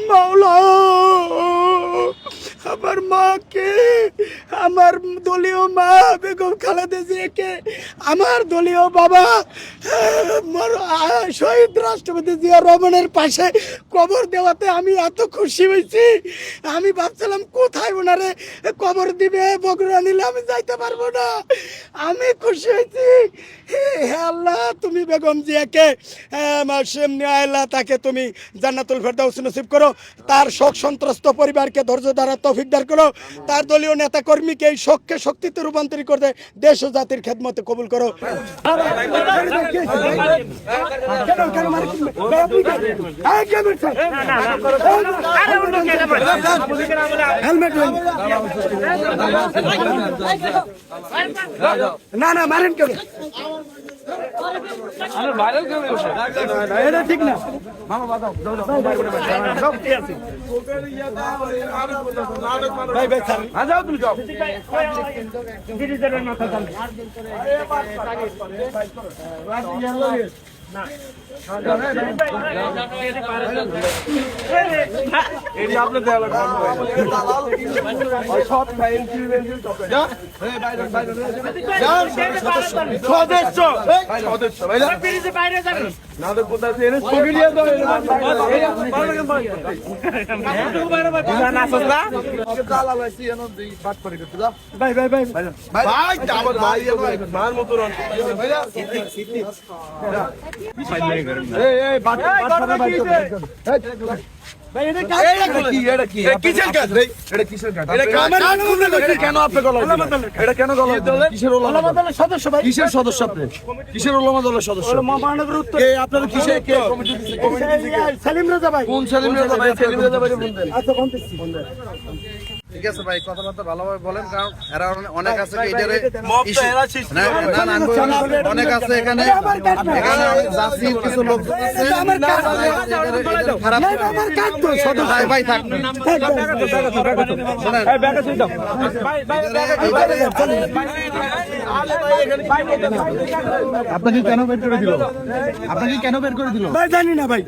মাওলা আমার মাকে, আমার দলীয় মা বেগম খালেদা জিয়াকে, আমার দলীয় বাবা শহীদ রাষ্ট্রপতি জিয়া রহমানের পাশে কবর দেওয়াতে আমি এত খুশি হয়েছি। আমি ভাবছিলাম কোথায় ওনারে কবর দিবে, বগুড়া নিলে আমি যাইতে পারবো না। আমি খুশি হয়েছি। হে আল্লাহ, তুমি বেগম জিয়াকে আল্লাহ তাকে তুমি জান্নাতুল ফেরদাউস নসিব করো, তার শোক সন্ত্রস্ত পরিবারকে ধৈর্য দ্বারা তৌফিক দান করো, তার দলীয় নেতা কর্মীকে এই শোককে শক্তিতে রূপান্তরিত করতে দেশ ও জাতির খেদমতে কবুল করো। না না মারেন কেন, ঠিক না মামা বাদাও ভাই ভাই যাও তুমি যাও সদস্য ভাই কিসের সদস্য? আপনি কিসের ওলামা দলের সদস্য? মহানগর উত্তর আপনার কিসের সেলিম রাজা ভাই। কোন সেলিম রাজা ভাই? সেলিম রাজা ভাই বলতেন। আচ্ছা বলতেছি। ঠিক আছে ভাই, কথাবার্তা ভালোভাবে বলেন, কারণ এরা অনেক আছে অনেক আছে এখানে জাসির কিছু লোক খারাপ ভাই থাক। আপনাকে কেন বের করে দিল? আপনাকে কেন বের করে দিল ভাই জানি না ভাই।